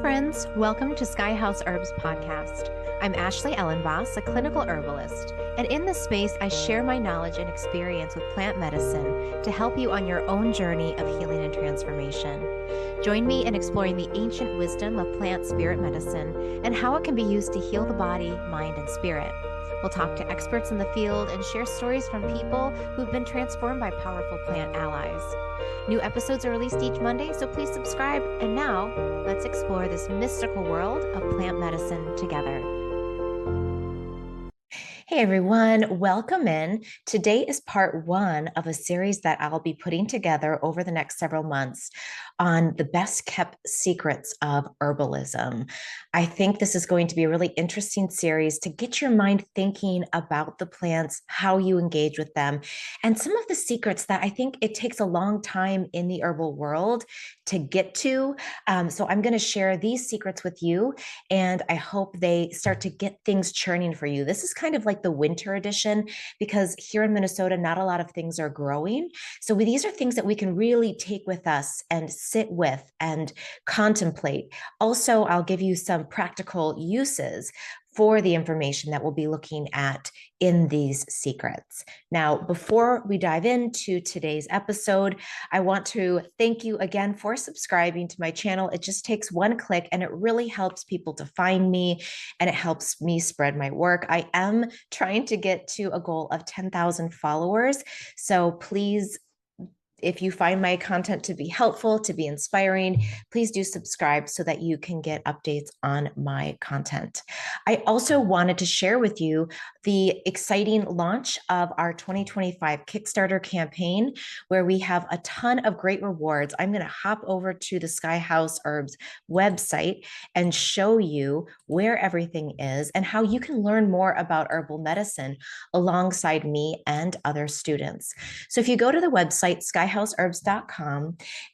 friends. Welcome to Sky House Herbs podcast. I'm Ashley Ellenboss, a clinical herbalist, and in this space, I share my knowledge and experience with plant medicine to help you on your own journey of healing and transformation. Join me in exploring the ancient wisdom of plant spirit medicine and how it can be used to heal the body, mind, and spirit. We'll talk to experts in the field and share stories from people who've been transformed by powerful plant allies. New episodes are released each Monday, so please subscribe. And now, let's explore this mystical world of plant medicine together. Hey everyone, welcome in. Today is part one of a series that I'll be putting together over the next several months on the best kept secrets of herbalism. I think this is going to be a really interesting series to get your mind thinking about the plants, how you engage with them, and some of the secrets that I think it takes a long time in the herbal world to get to. So I'm going to share these secrets with you, and I hope they start to get things churning for you. This is kind of like the winter edition because here in Minnesota, not a lot of things are growing. So these are things that we can really take with us and sit with and contemplate. Also, I'll give you some practical uses for the information that we'll be looking at in these secrets. Now, before we dive into today's episode, I want to thank you again for subscribing to my channel. It just takes one click and it really helps people to find me and it helps me spread my work. I am trying to get to a goal of 10,000 followers. So please, if you find my content to be helpful, to be inspiring, please do subscribe so that you can get updates on my content. I also wanted to share with you the exciting launch of our 2025 Kickstarter campaign, where we have a ton of great rewards. I'm going to hop over to the Sky House Herbs website and show you where everything is and how you can learn more about herbal medicine alongside me and other students. So if you go to the website, skyhouseherbs.com,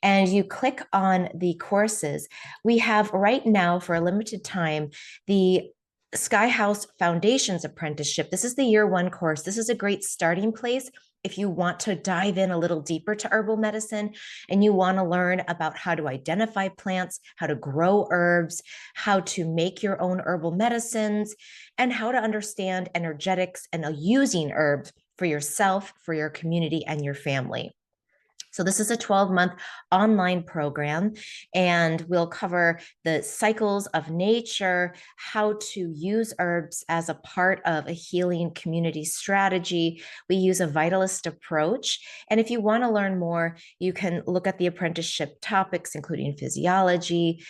and you click on the courses, we have right now for a limited time, the Sky House Foundations Apprenticeship. This is the year one course. This is a great starting place if you want to dive in a little deeper to herbal medicine and you want to learn about how to identify plants, how to grow herbs, how to make your own herbal medicines, and how to understand energetics and using herbs for yourself, for your community, and your family. So this is a 12-month online program, and we'll cover the cycles of nature, how to use herbs as a part of a healing community strategy. We use a vitalist approach. And if you want to learn more, you can look at the apprenticeship topics, including physiology,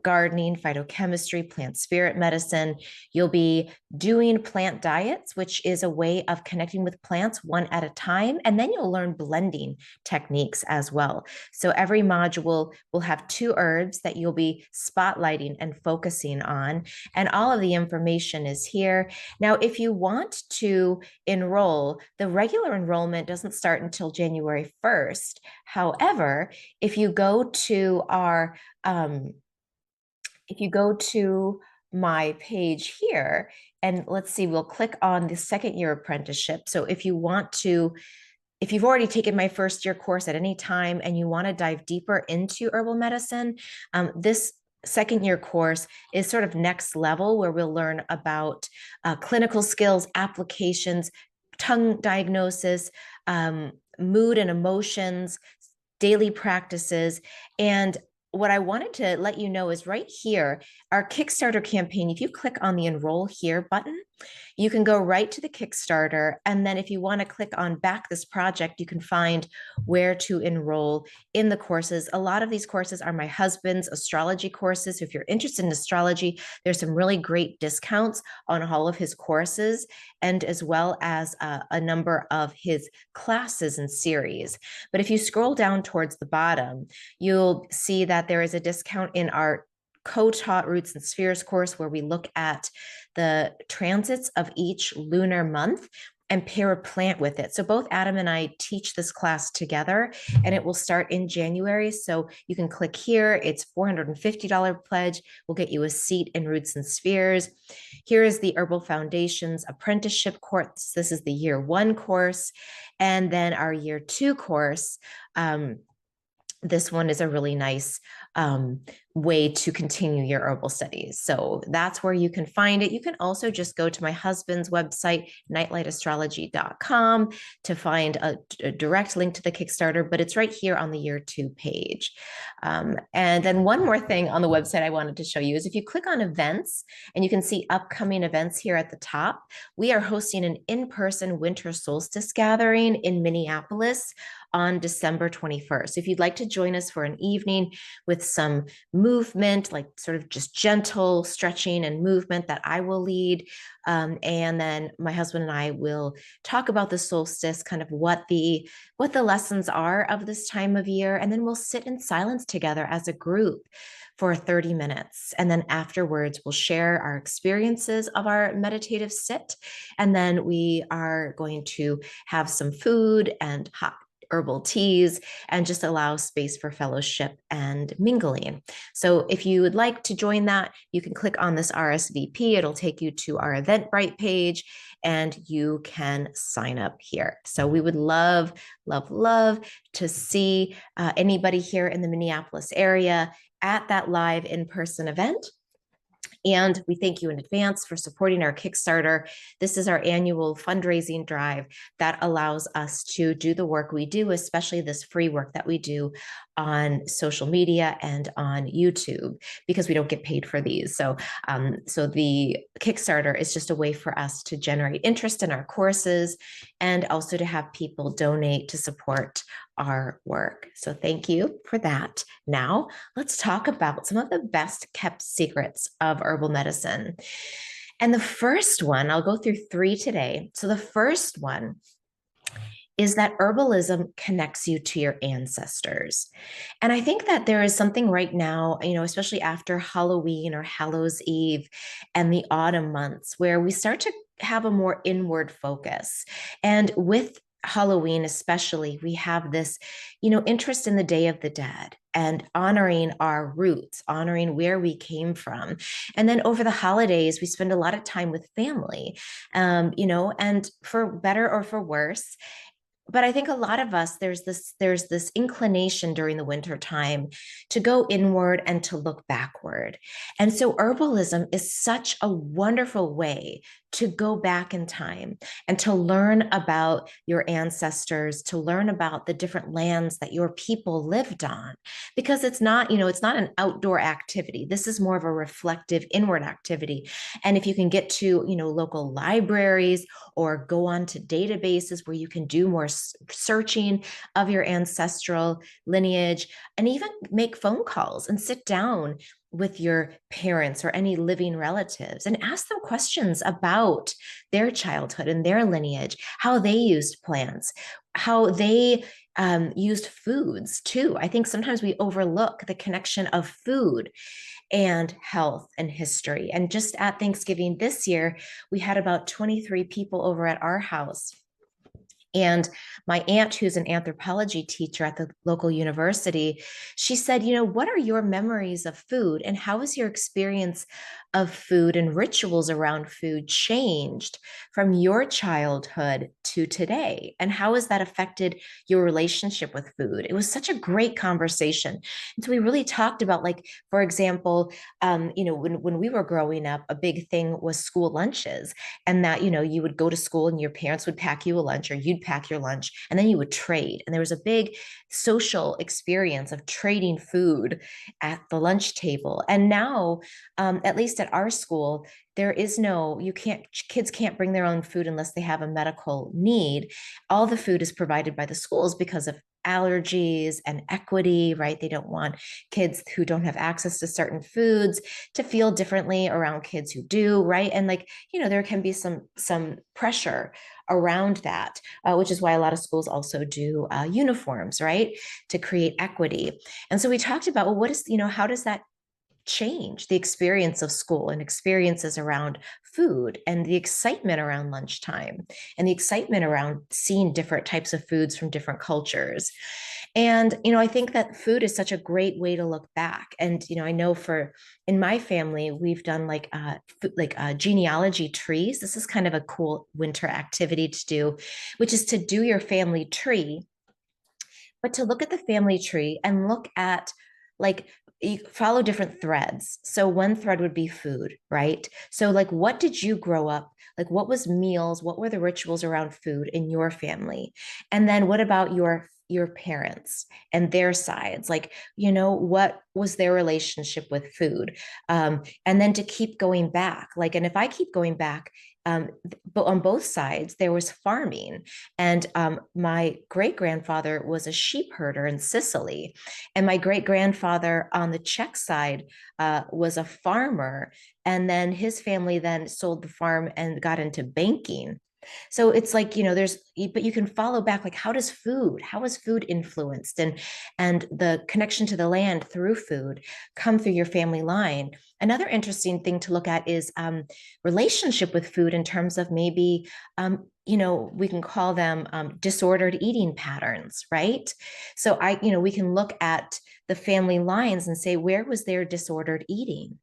gardening, phytochemistry, plant spirit medicine. You'll be doing plant diets, which is a way of connecting with plants one at a time. And then you'll learn blending techniques as well. So every module will have 2 herbs that you'll be spotlighting and focusing on. And all of the information is here. Now, if you want to enroll, the regular enrollment doesn't start until January 1st. However, if you go to my page here, and let's see, we'll click on the second year apprenticeship. So if you've already taken my first year course at any time and you want to dive deeper into herbal medicine, this second year course is sort of next level, where we'll learn about clinical skills, applications, tongue diagnosis, mood and emotions, daily practices. And what I wanted to let you know is right here, our Kickstarter campaign. If you click on the enroll here button, you can go right to the Kickstarter. And then if you want to click on back this project, you can find where to enroll in the courses. A lot of these courses are my husband's astrology courses. So if you're interested in astrology, there's some really great discounts on all of his courses, and as well as a number of his classes and series. But if you scroll down towards the bottom, you'll see that there is a discount in our co-taught Roots and Spheres course, where we look at the transits of each lunar month and pair a plant with it. So both Adam and I teach this class together, and it will start in January. So you can click here. It's $450 pledge. We'll get you a seat in Roots and Spheres. Here is the Herbal Foundations Apprenticeship course. This is the year one course. And then our year two course, this one is a really nice way to continue your herbal studies. So that's where you can find it. You can also just go to my husband's website, nightlightastrology.com, to find a direct link to the Kickstarter, but it's right here on the year 2 page. And then one more thing on the website I wanted to show you is if you click on events, and you can see upcoming events here at the top, we are hosting an in-person winter solstice gathering in Minneapolis on December 21st. So if you'd like to join us for an evening with some movement, like sort of just gentle stretching and movement that I will lead, and then my husband and I will talk about the solstice, kind of what the lessons are of this time of year, and then we'll sit in silence together as a group for 30 minutes. And then afterwards, we'll share our experiences of our meditative sit. And then we are going to have some food and hot herbal teas and just allow space for fellowship and mingling. So if you would like to join that, you can click on this RSVP. It'll take you to our Eventbrite page and you can sign up here. So we would love, love, love to see anybody here in the Minneapolis area at that live in-person event. And we thank you in advance for supporting our Kickstarter. This is our annual fundraising drive that allows us to do the work we do, especially this free work that we do on social media and on YouTube, because we don't get paid for these. So the Kickstarter is just a way for us to generate interest in our courses and also to have people donate to support our work. So thank you for that. Now let's talk about some of the best kept secrets of herbal medicine. And the first one, I'll go through 3 today. So the first one is that herbalism connects you to your ancestors. And I think that there is something right now, especially after Halloween or Hallows Eve and the autumn months, where we start to have a more inward focus. And with Halloween, especially, we have this, interest in the Day of the Dead and honoring our roots, honoring where we came from. And then over the holidays, we spend a lot of time with family, and for better or for worse. But I think a lot of us, there's this inclination during the winter time to go inward and to look backward. And so herbalism is such a wonderful way to go back in time and to learn about your ancestors, to learn about the different lands that your people lived on, because it's not an outdoor activity. This is more of a reflective inward activity. And if you can get to, local libraries or go on to databases where you can do more searching of your ancestral lineage, and even make phone calls and sit down with your parents or any living relatives and ask them questions about their childhood and their lineage, how they used plants, how they used foods too. I think sometimes we overlook the connection of food and health and history. And just at Thanksgiving this year, we had about 23 people over at our house. And my aunt, who's an anthropology teacher at the local university, she said, what are your memories of food and how has your experience of food and rituals around food changed from your childhood to today? And how has that affected your relationship with food? It was such a great conversation. And so we really talked about, like, for example, when we were growing up, a big thing was school lunches, and that, you would go to school and your parents would pack you a lunch or you'd pack your lunch, and then you would trade. And there was a big social experience of trading food at the lunch table. And now, at least at our school, there is kids can't bring their own food unless they have a medical need. All the food is provided by the schools because of allergies and equity, right? They don't want kids who don't have access to certain foods to feel differently around kids who do, right? And there can be some pressure around that, which is why a lot of schools also do uniforms, right? To create equity. And so we talked about, well, how does that change the experience of school and experiences around food and the excitement around lunchtime and the excitement around seeing different types of foods from different cultures. And, I think that food is such a great way to look back. And, I know in my family, we've done genealogy trees. This is kind of a cool winter activity to do, which is to do your family tree, but to look at the family tree and look at you follow different threads. So one thread would be food, right? So like what did you grow up like what was meals, what were the rituals around food in your family? And then what about your parents and their sides? Like, what was their relationship with food? And then to keep going back, like, and if I keep going back, but on both sides, there was farming. And my great grandfather was a sheep herder in Sicily. And my great grandfather on the Czech side was a farmer. And then his family then sold the farm and got into banking. So it's like, but you can follow back, like, how is food influenced, and the connection to the land through food come through your family line. Another interesting thing to look at is relationship with food in terms of maybe, we can call them disordered eating patterns, right? So we can look at the family lines and say, where was their disordered eating?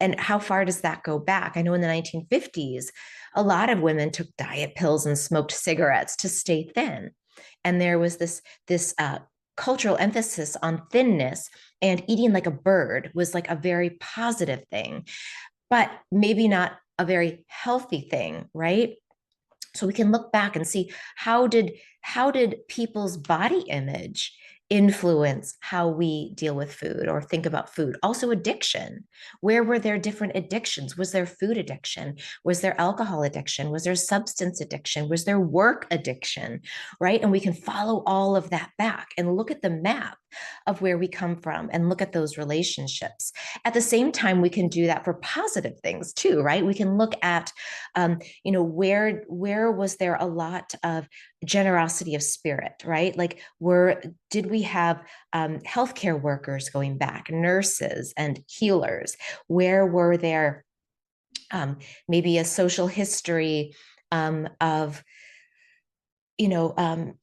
And how far does that go back? I know in the 1950s, a lot of women took diet pills and smoked cigarettes to stay thin. And there was this cultural emphasis on thinness, and eating like a bird was like a very positive thing, but maybe not a very healthy thing, right? So we can look back and see how did people's body image influence how we deal with food or think about food. Also addiction. Where were there different addictions? Was there food addiction? Was there alcohol addiction? Was there substance addiction? Was there work addiction? Right? And we can follow all of that back and look at the map of where we come from and look at those relationships. At the same time, we can do that for positive things too, right? We can look at where was there a lot of generosity of spirit, right? Like, did we have healthcare workers going back, nurses and healers? Where were there maybe a social history of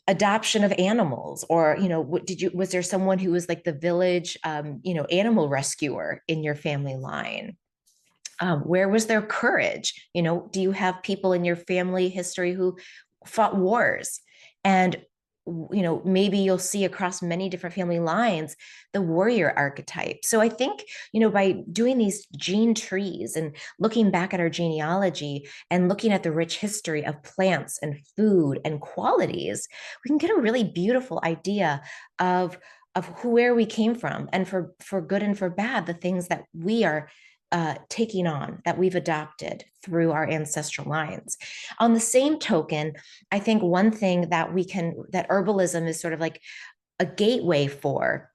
adoption of animals, or was there someone who was like the village animal rescuer in your family line? Where was their courage? Do you have people in your family history who fought wars? And maybe you'll see across many different family lines the warrior archetype. So I think by doing these gene trees and looking back at our genealogy and looking at the rich history of plants and food and qualities, we can get a really beautiful idea of where we came from, and for good and for bad, the things that we are taking on, that we've adopted through our ancestral lines. On the same token, I think one thing that herbalism is sort of like a gateway for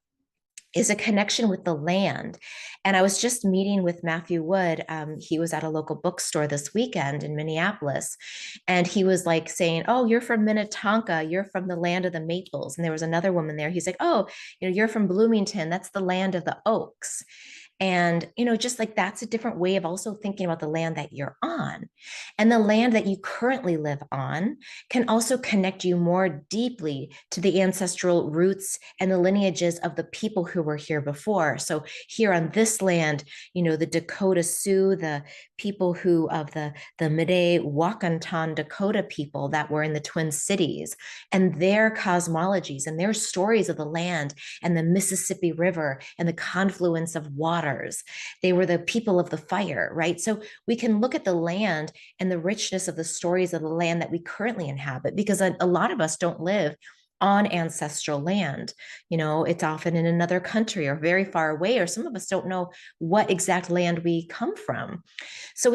is a connection with the land. And I was just meeting with Matthew Wood. He was at a local bookstore this weekend in Minneapolis. And he was like saying, "Oh, you're from Minnetonka. You're from the land of the maples." And there was another woman there. He's like, "Oh, you're from Bloomington. That's the land of the oaks." And, just like that's a different way of also thinking about the land that you're on. And the land that you currently live on can also connect you more deeply to the ancestral roots and the lineages of the people who were here before. So here on this land, the Dakota Sioux, the people who of the Mide Wakantan Dakota people that were in the Twin Cities, and their cosmologies and their stories of the land and the Mississippi River and the confluence of waters. They were the people of the fire, right? So we can look at the land and the richness of the stories of the land that we currently inhabit, because a lot of us don't live on ancestral land. It's often in another country or very far away, or some of us don't know what exact land we come from. So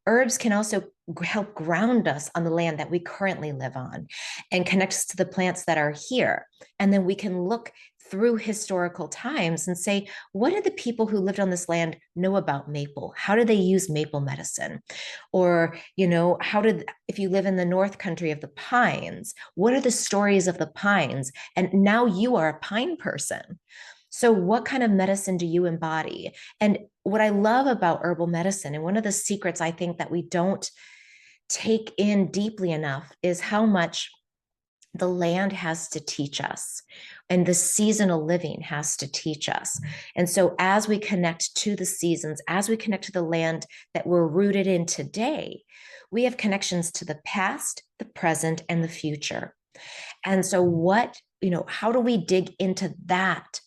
herbs can also help ground us on the land that we currently live on and connect us to the plants that are here. And then we can look through historical times and say, what did the people who lived on this land know about maple? How did they use maple medicine? Or, if you live in the North Country of the pines, what are the stories of the pines? And now you are a pine person. So what kind of medicine do you embody? And what I love about herbal medicine, and one of the secrets I think that we don't take in deeply enough, is how much the land has to teach us, and the seasonal living has to teach us. And so as we connect to the seasons, as we connect to the land that we're rooted in today, we have connections to the past, the present, and the future. And so how do we dig into that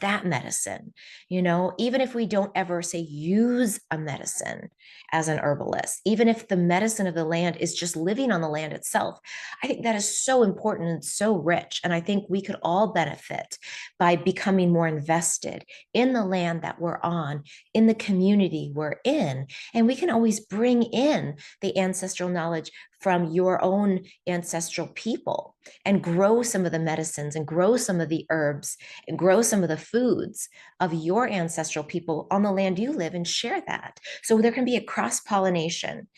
that medicine, even if we don't ever say use a medicine as an herbalist, even if the medicine of the land is just living on the land itself. I think that is so important and so rich. And I think we could all benefit by becoming more invested in the land that we're on, in the community we're in. And we can always bring in the ancestral knowledge from your own ancestral people and grow some of the medicines and grow some of the herbs and grow some of the foods of your ancestral people on the land you live and share that. So there can be a cross pollination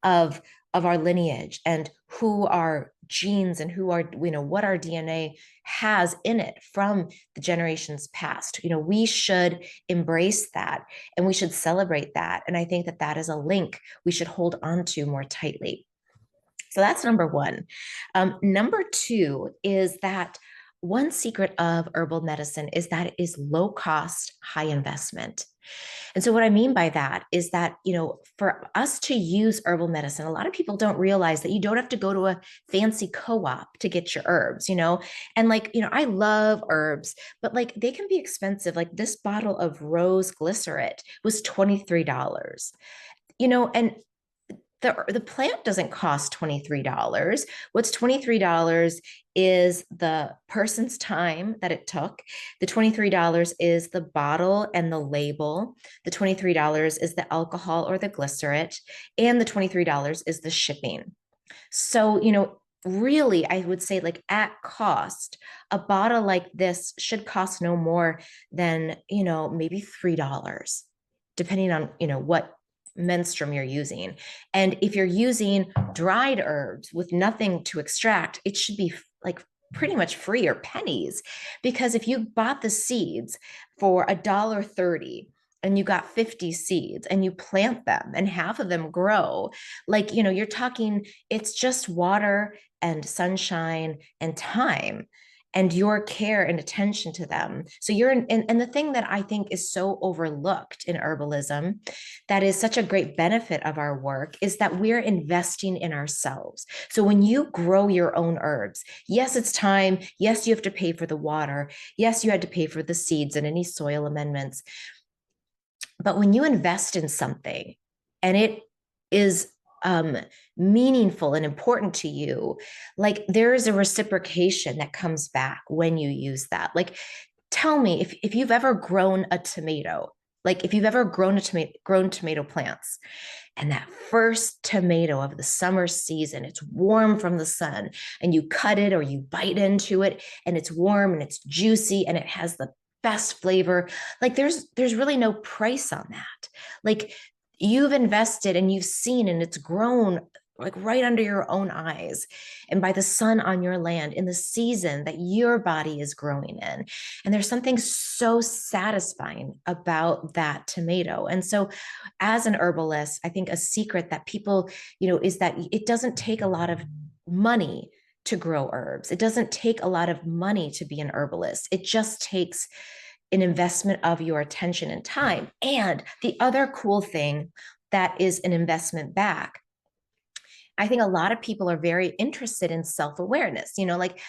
of our lineage and who our genes and who our, what our DNA has in it from the generations past. We should embrace that and we should celebrate that. And I think that that is a link we should hold on to more tightly. So that's number one. Number two is that one secret of herbal medicine is that it is low cost, high investment. And so what I mean by that is that, for us to use herbal medicine, a lot of people don't realize that you don't have to go to a fancy co-op to get your herbs, and I love herbs, but they can be expensive. Like this bottle of rose glycerin was $23, and the plant doesn't cost $23. What's $23 is the person's time that it took. The $23 is the bottle and the label. The $23 is the alcohol or the glycerin. And the $23 is the shipping. So, really, I would say at cost, a bottle like this should cost no more than, maybe $3, depending on, what menstruum you're using. And if you're using dried herbs with nothing to extract, it should be pretty much free or pennies. Because if you bought the seeds for $1.30 and you got 50 seeds and you plant them and half of them grow, you're talking, it's just water and sunshine and time and your care and attention to them. So and the thing that I think is so overlooked in herbalism, that is such a great benefit of our work, is that we're investing in ourselves. So when you grow your own herbs, yes, it's time. Yes, you have to pay for the water. Yes, you had to pay for the seeds and any soil amendments. But when you invest in something and it is meaningful and important to you, there is a reciprocation that comes back when you use that. Tell me if you've ever grown a tomato, if you've ever grown tomato plants, and that first tomato of the summer season, it's warm from the sun, and you cut it or you bite into it, and it's warm and it's juicy and it has the best flavor. There's really no price on that. You've invested and you've seen, and it's grown right under your own eyes and by the sun on your land in the season that your body is growing in. And there's something so satisfying about that tomato. And so as an herbalist, I think a secret that people, is that it doesn't take a lot of money to grow herbs. It doesn't take a lot of money to be an herbalist. It just takes an investment of your attention and time. And the other cool thing that is an investment back, I think a lot of people are very interested in self-awareness,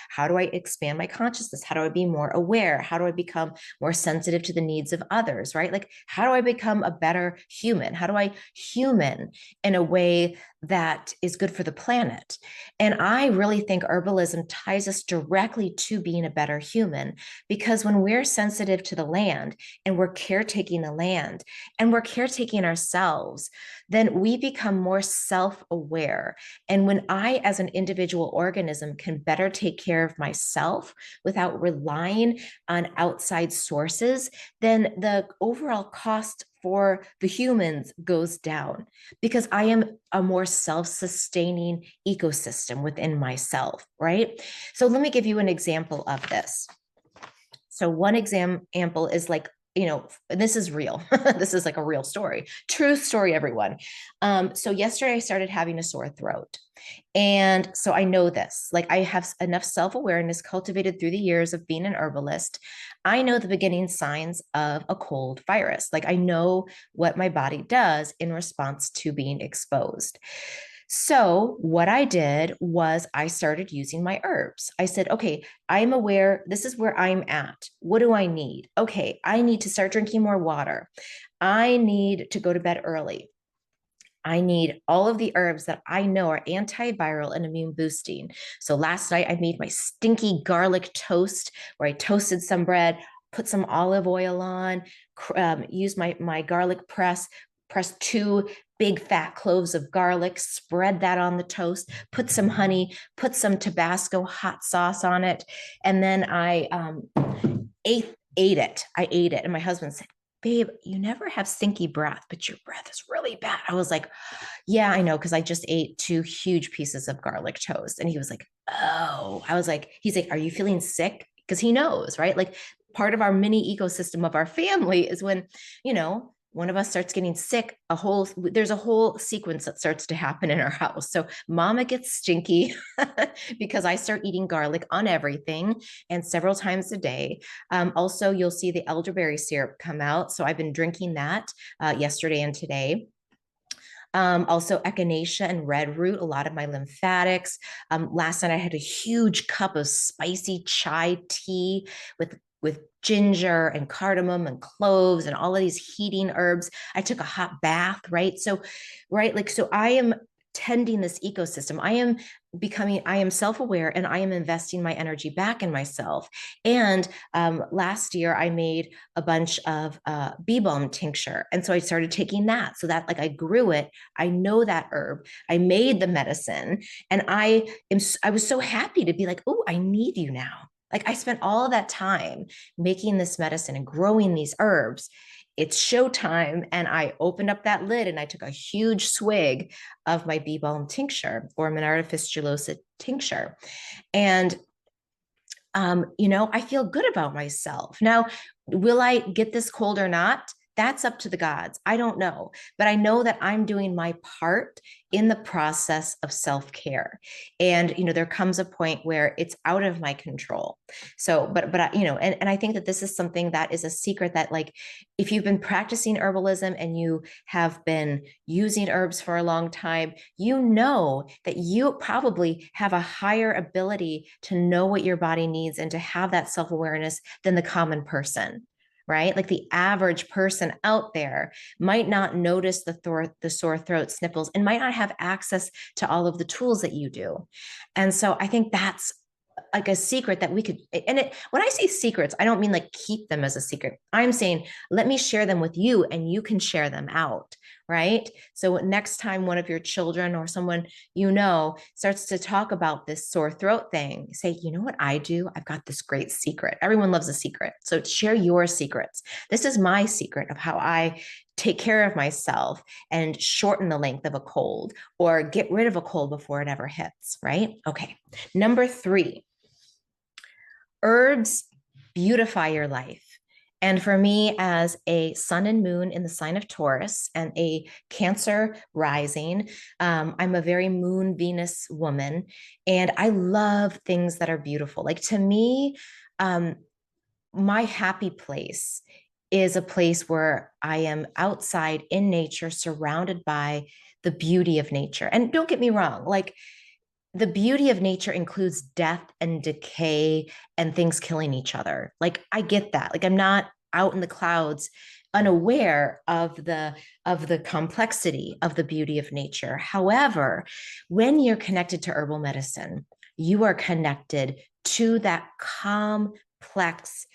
how do I expand my consciousness? How do I be more aware? How do I become more sensitive to the needs of others, right? How do I become a better human? How do I human in a way that is good for the planet? And I really think herbalism ties us directly to being a better human, because when we're sensitive to the land and we're caretaking the land and we're caretaking ourselves, then we become more self-aware. And when I, as an individual organism, can better take care of myself without relying on outside sources, then the overall cost for the humans goes down, because I am a more self-sustaining ecosystem within myself, right? So let me give you an example of this. So one example is this is real. This is a real story, true story, everyone. So yesterday I started having a sore throat. And so I know this, I have enough self-awareness cultivated through the years of being an herbalist. I know the beginning signs of a cold virus. I know what my body does in response to being exposed. So, what I did was I started using my herbs. I said, okay, I'm aware this is where I'm at. What do I need? Okay, I need to start drinking more water. I need to go to bed early. I need all of the herbs that I know are antiviral and immune boosting. So last night I made my stinky garlic toast where I toasted some bread, put some olive oil on, used my garlic press, pressed two big fat cloves of garlic, spread that on the toast, put some honey, put some Tabasco hot sauce on it, and then I ate it. I ate it, and my husband said, "Babe, you never have stinky breath, but your breath is really bad." I was like, yeah, I know, because I just ate two huge pieces of garlic toast. And he was like, oh, I was like, he's like, are you feeling sick? Because he knows, right? Like part of our mini ecosystem of our family is when, one of us starts getting sick, there's a whole sequence that starts to happen in our house. So mama gets stinky because I start eating garlic on everything and several times a day. Also, you'll see the elderberry syrup come out. So I've been drinking that yesterday and today. Also echinacea and red root, a lot of my lymphatics. Last night I had a huge cup of spicy chai tea with ginger and cardamom and cloves and all of these heating herbs. I took a hot bath, right? So, right, like so I am tending this ecosystem. I am self-aware and I am investing my energy back in myself. And last year I made a bunch of bee balm tincture. And so I started taking that so that like I grew it. I know that herb. I made the medicine and I was so happy to be like, oh, I need you now. Like I spent all of that time making this medicine and growing these herbs. It's showtime. And I opened up that lid and I took a huge swig of my bee balm tincture or Monarda fistulosa tincture. And I feel good about myself. Now, will I get this cold or not? That's up to the gods. I don't know, but I know that I'm doing my part in the process of self-care. And, there comes a point where it's out of my control. So, and I think that this is something that is a secret that like, if you've been practicing herbalism and you have been using herbs for a long time, you know that you probably have a higher ability to know what your body needs and to have that self-awareness than the common person, right? Like the average person out there might not notice the sore throat, sniffles, and might not have access to all of the tools that you do. And so I think that's like a secret that we could, when I say secrets, I don't mean like keep them as a secret. I'm saying, let me share them with you and you can share them out. Right. So next time one of your children or someone, starts to talk about this sore throat thing, say, you know what I do? I've got this great secret. Everyone loves a secret. So share your secrets. This is my secret of how I take care of myself and shorten the length of a cold or get rid of a cold before it ever hits. Right. Okay. Number 3, herbs beautify your life. And for me, as a sun and moon in the sign of Taurus and a Cancer rising, I'm a very moon Venus woman. And I love things that are beautiful. Like to me, my happy place is a place where I am outside in nature, surrounded by the beauty of nature. And don't get me wrong, like the beauty of nature includes death and decay and things killing each other. Like I get that. Like I'm not out in the clouds unaware of the complexity of the beauty of nature. However, when you're connected to herbal medicine, you are connected to that complex,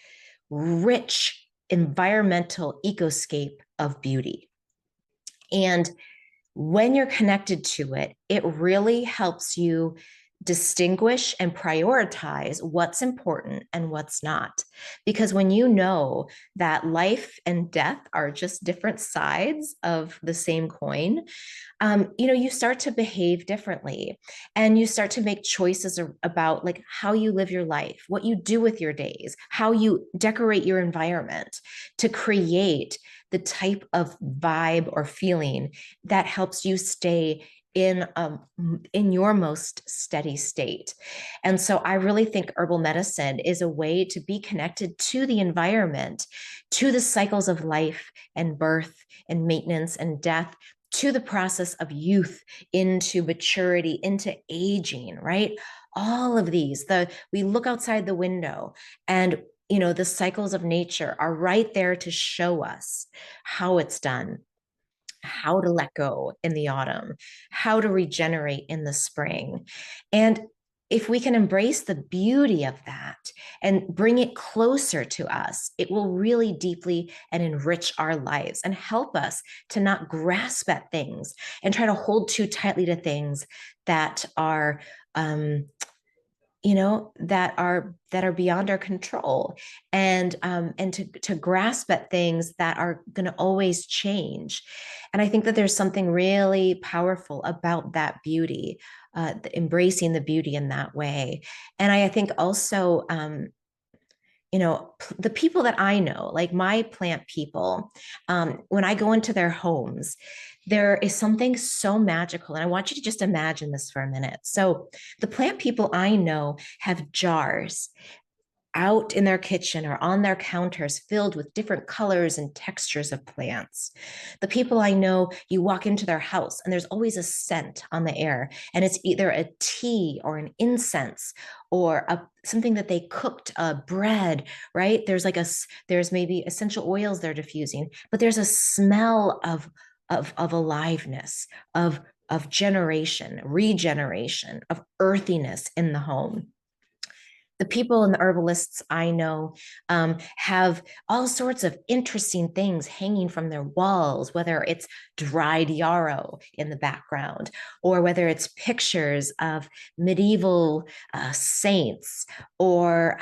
rich environmental ecoscape of beauty. And when you're connected to it, it really helps you distinguish and prioritize what's important and what's not. Because when you know that life and death are just different sides of the same coin, you start to behave differently and you start to make choices about like how you live your life, what you do with your days, how you decorate your environment to create the type of vibe or feeling that helps you stay in your most steady state. And so I really think herbal medicine is a way to be connected to the environment, to the cycles of life and birth and maintenance and death, to the process of youth into maturity, into aging, right? All of these, we look outside the window and the cycles of nature are right there to show us how it's done, how to let go in the autumn, how to regenerate in the spring. And if we can embrace the beauty of that and bring it closer to us, it will really deeply and enrich our lives and help us to not grasp at things and try to hold too tightly to things that are that are beyond our control, and to grasp at things that are going to always change. And I think that there's something really powerful about that beauty, embracing the beauty in that way. And I think also, the people that I know, like my plant people, when I go into their homes, there is something so magical. And I want you to just imagine this for a minute. So the plant people I know have jars out in their kitchen or on their counters filled with different colors and textures of plants. The people I know, you walk into their house and there's always a scent on the air, and it's either a tea or an incense or something that they cooked, bread, right? There's maybe essential oils they're diffusing, but there's a smell of aliveness, of generation, regeneration, of earthiness in the home. The people and the herbalists I know have all sorts of interesting things hanging from their walls, whether it's dried yarrow in the background, or whether it's pictures of medieval saints, or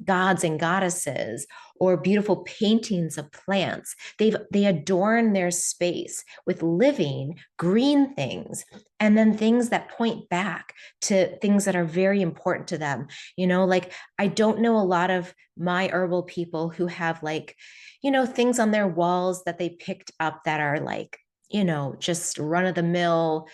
gods and goddesses, or beautiful paintings of plants. They adorn their space with living green things, and then things that point back to things that are very important to them. Like, I don't know a lot of my herbal people who have, like, things on their walls that they picked up that are like, just run of the mill.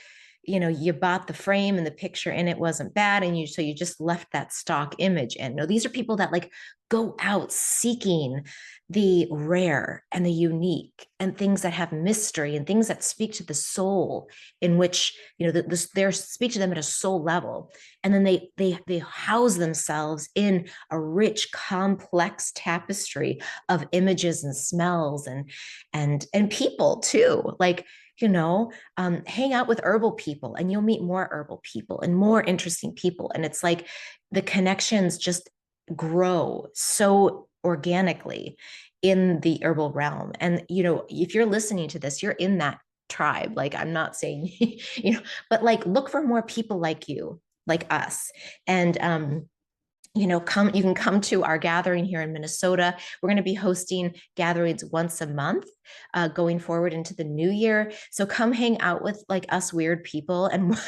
You bought the frame and the picture and it wasn't bad, and so you just left that stock image in. No, these are people that like go out seeking the rare and the unique, and things that have mystery, and things that speak to the soul, in which they speak to them at a soul level. And then they house themselves in a rich, complex tapestry of images and smells, and people too. Like, hang out with herbal people and you'll meet more herbal people and more interesting people. And it's like the connections just grow so organically in the herbal realm. And, if you're listening to this, you're in that tribe. Like, I'm not saying, but like, look for more people like you, like us. And, you can come to our gathering here in Minnesota. We're going to be hosting gatherings once a month, going forward into the new year. So come hang out with like us weird people, and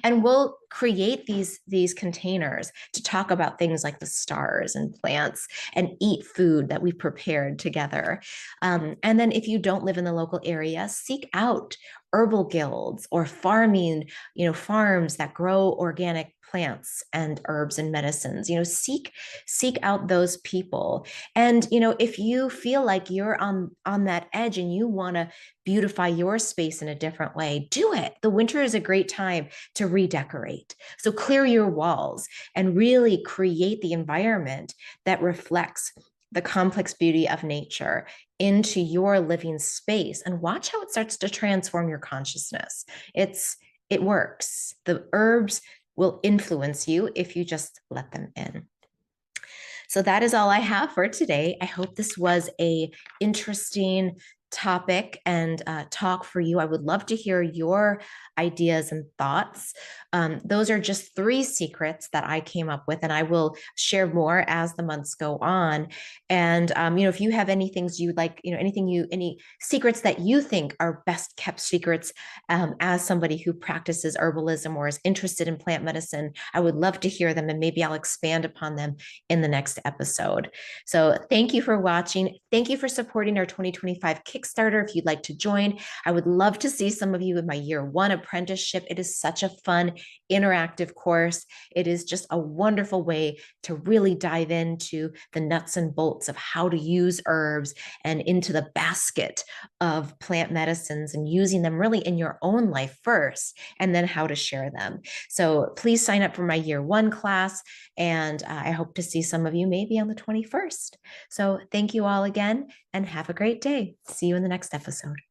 and we'll create these containers to talk about things like the stars and plants, and eat food that we've prepared together. And then if you don't live in the local area, seek out herbal guilds or farms that grow organic plants and herbs and medicines. Seek out those people. And if you feel like you're on that edge and you want to beautify your space in a different way, do it. The winter is a great time to redecorate. So clear your walls and really create the environment that reflects the complex beauty of nature into your living space, and watch how it starts to transform your consciousness. It works. The herbs will influence you if you just let them in. So that is all I have for today. I hope this was a interesting topic and talk for you. I would love to hear your ideas and thoughts. Those are just 3 secrets that I came up with, and I will share more as the months go on. And if you have any things you'd like, any secrets that you think are best kept secrets, as somebody who practices herbalism or is interested in plant medicine, I would love to hear them, and maybe I'll expand upon them in the next episode. So thank you for watching. Thank you for supporting our 2025 Kickstarter. If you'd like to join, I would love to see some of you in my year 1 apprenticeship. It is such a fun, interactive course. It is just a wonderful way to really dive into the nuts and bolts of how to use herbs and into the basket of plant medicines and using them really in your own life first, and then how to share them. So please sign up for my year one class, and I hope to see some of you maybe on the 21st. So thank you all again, and have a great day. See you in the next episode.